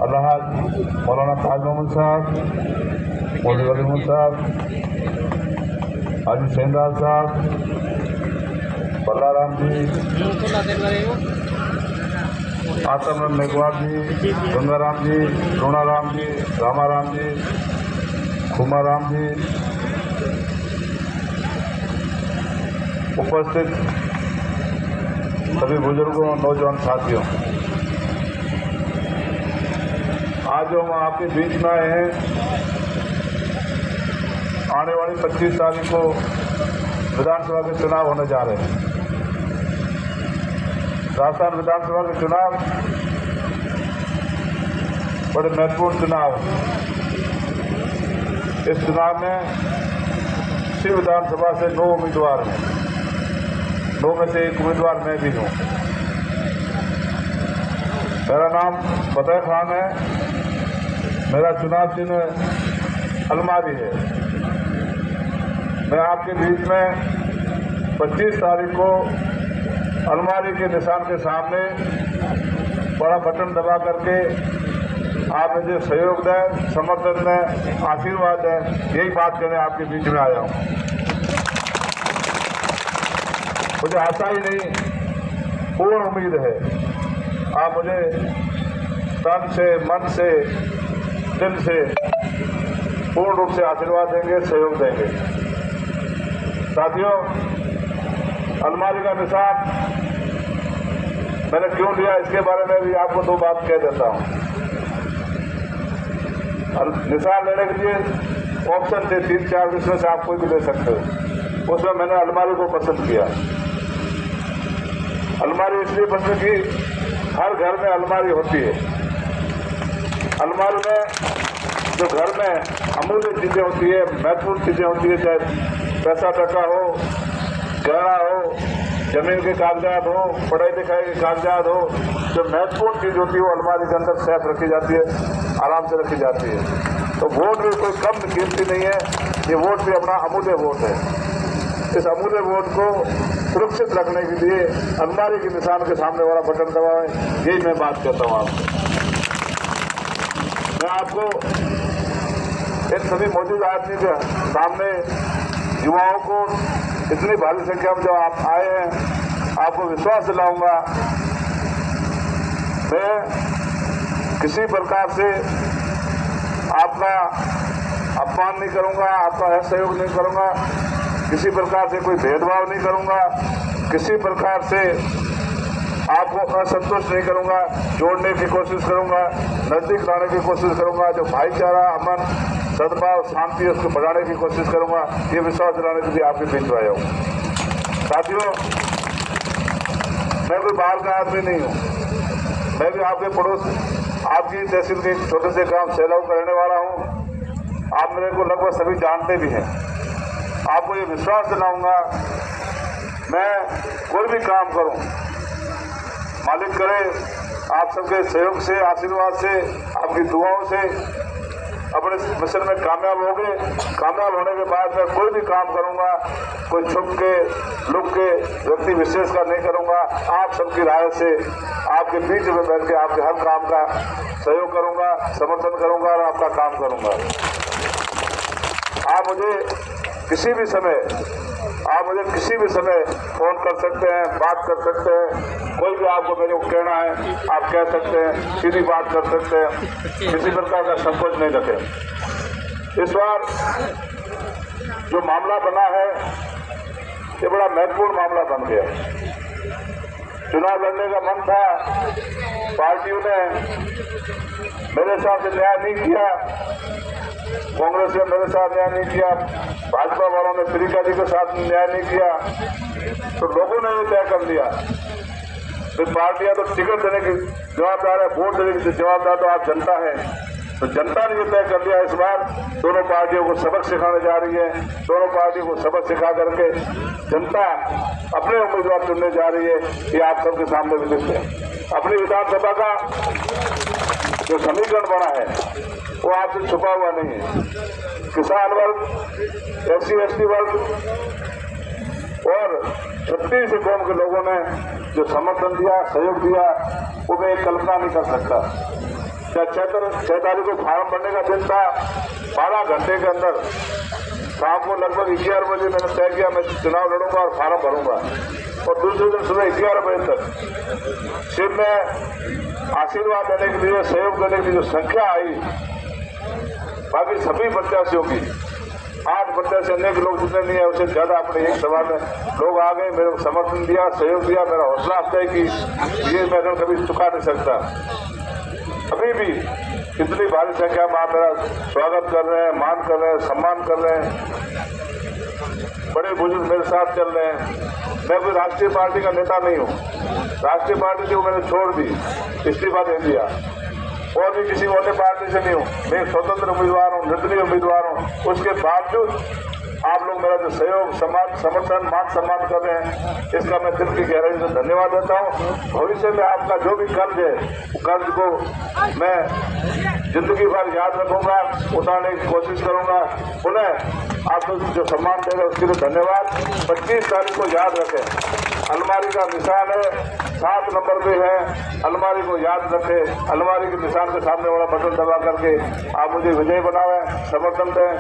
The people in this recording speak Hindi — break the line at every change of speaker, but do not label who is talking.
अलहाज मौलाना ताज मोहम्मद साहब, मौलवी वली मोहम्मद साहब, हाजी सेंदाल साहब, बल्लाराम जी, आतम मेघवाल जी, गंगाराम जी, रोणाराम जी, रामाराम जी, खुमाराम जी, उपस्थित सभी बुजुर्गों, नौजवान साथियों, आज हम आपके बीच में आए हैं। आने वाली 25 तारीख को विधानसभा के चुनाव होने जा रहे हैं। राजस्थान विधानसभा के चुनाव बड़े महत्वपूर्ण चुनाव है। इस चुनाव में श्री विधानसभा से 9 उम्मीदवार हैं। 9 में से 1 उम्मीदवार मैं भी हूँ। मेरा नाम फतेह खान है। मेरा चुनाव चिन्ह अलमारी है। मैं आपके बीच में 25 तारीख को अलमारी के निशान के सामने बड़ा बटन दबा करके आप मुझे सहयोग दें, समर्थन दें, आशीर्वाद दें, यही बात करने आपके बीच में आया हूँ। मुझे आशा ही नहीं, पूर्ण उम्मीद है आप मुझे तन से, मन से, दिल से पूर्ण रूप से आशीर्वाद देंगे, सहयोग देंगे। साथियों, अलमारी का निशान मैंने क्यों लिया, इसके बारे में भी आपको 2 बात कह देता हूं। निशान लेने के लिए ऑप्शन थे 3-4, जिसमें से आप कोई भी ले सकते हो। उसमें मैंने अलमारी को पसंद किया। अलमारी इसलिए पसंद की, हर घर में अलमारी होती है। अलमारी में जो घर में अमूल्य चीजें होती है, महत्वपूर्ण चीजें होती है, चाहे पैसा टका हो, गहना हो, जमीन के कागजात हो, पढ़ाई लिखाई के कागजात हो, जो महत्वपूर्ण चीज होती है वो अलमारी के अंदर सेफ रखी जाती है, आराम से रखी जाती है। तो वोट भी कोई कम कीमती नहीं है। ये वोट भी अपना अमूल्य वोट है। इस अमूल्य वोट को सुरक्षित रखने के लिए अलमारी के निशान के सामने वाला बटन दबाएं, यही मैं बात करता हूँ आपसे। मैं आपको इन सभी मौजूद आदमी के सामने, युवाओं को, इतनी भारी संख्या में जो आप आए हैं, आपको विश्वास दिलाऊंगा। मैं किसी प्रकार से आपका अपमान नहीं करूंगा, आपका असहयोग नहीं करूंगा, किसी प्रकार से कोई भेदभाव नहीं करूंगा, किसी प्रकार से आपको असंतुष्ट नहीं करूंगा, जोड़ने की कोशिश करूंगा, नजदीक लाने की कोशिश करूंगा। जो भाईचारा, अमन, सद्भाव, शांति है, उसको बढ़ाने की कोशिश करूंगा। ये विश्वास दिलाने के लिए आपके बीच में आया हूँ। साथियों, मैं कोई बाहर का आदमी नहीं हूँ। मैं भी आपके पड़ोस, आपकी तहसील के छोटे से गांव सेलाऊ का रहने वाला हूँ। आप मेरे को लगभग सभी जानते भी हैं। आपको ये विश्वास दिलाऊंगा, मैं कोई भी काम करूं, मालिक करे आप सबके सहयोग से, आशीर्वाद से, आपकी दुआओं से अपने मिशन में कामयाब होंगे। कामयाब होने के बाद मैं कोई भी काम करूंगा, कोई छुप के, लुक के, व्यक्ति विशेष का नहीं करूंगा। आप सबकी राय से आपके बीच में बैठ के आपके हर काम का सहयोग करूंगा, समर्थन करूंगा और आपका काम करूंगा। आप मुझे किसी भी समय फोन कर सकते हैं, बात कर सकते हैं। कोई भी आपको मेरे को कहना है आप कह सकते हैं, सीधी बात कर सकते हैं। किसी प्रकार का संकोच नहीं रखें। इस बार जो मामला बना है, ये बड़ा महत्वपूर्ण मामला बन गया। चुनाव लड़ने का मन था, पार्टियों ने मेरे साथ न्याय नहीं किया, कांग्रेस ने मेरे साथ न्याय नहीं किया, भाजपा वालों ने प्रियंका जी के साथ न्याय नहीं किया। तो लोगों ने ये तय कर लिया, फिर पार्टियां तो टिकट देने की जवाबदार है, वोट देने की जवाबदार तो आप जनता है। तो जनता ने ये तय कर लिया, इस बार दोनों पार्टियों को सबक सिखाने जा रही है। दोनों पार्टियों को सबक सिखा करके जनता अपने उम्मीदवार चुनने जा रही है। ये आप सबके सामने विदित है। अपनी विधानसभा का जो समीकरण बना है वो आपसे छुपा हुआ नहीं है। किसान वर्ग, SC ST वर्ग और 36 कौम के लोगों ने जो समर्थन दिया, सहयोग दिया, वो मैं कल्पना नहीं कर सकता। 6 तारीख को फार्म भरने का दिन था, 12 घंटे के अंदर शाम को लगभग 11 बजे मैंने तय किया मैं चुनाव लड़ूंगा और फार्म भरूंगा, और दूसरे दिन सुबह 11 बजे तक सिर्फ में आशीर्वाद देने के लिए, सहयोग देने के लिए जो संख्या आई, बाकी सभी प्रत्याशियों की 8 प्रत्याशी अनेक लोग जितने नहीं है उससे ज्यादा अपने एक सभा में लोग आ गए, मेरे को समर्थन दिया, सहयोग दिया, मेरा हौसला अफजाई की, ये मैं कभी चुका नहीं सकता। अभी भी इतनी भारी संख्या में आप मेरा स्वागत कर रहे हैं, मान कर रहे हैं, सम्मान कर रहे हैं, बड़े बुजुर्ग मेरे साथ चल रहे हैं। मैं कोई राष्ट्रीय पार्टी का नेता नहीं हूँ, राष्ट्रीय पार्टी जो मैंने छोड़ दी, इस्तीफा दे दिया, और भी किसी अन्य पार्टी से नहीं हूँ, मैं स्वतंत्र उम्मीदवार हूँ, निर्दलीय उम्मीदवार हूँ। उसके बावजूद आप लोग मेरा जो सहयोग, समर्थन, मान सम्मान कर रहे हैं, इसका मैं दिल की गहराई से धन्यवाद देता हूँ। भविष्य में आपका जो भी कर्ज है, कर्ज को मैं जिंदगी भर याद रखूंगा, उतारने की कोशिश करूंगा। पुनः आप लोग जो सम्मान दे रहे हैं उसके लिए धन्यवाद। 25 तारीख को याद रखें, अलमारी का निशान है, 7 नंबर पे है, अलमारी को याद रखें। अलमारी के निशान के सामने वाला बटन दबा करके आप मुझे विजयी बनावें, समर्थन दें।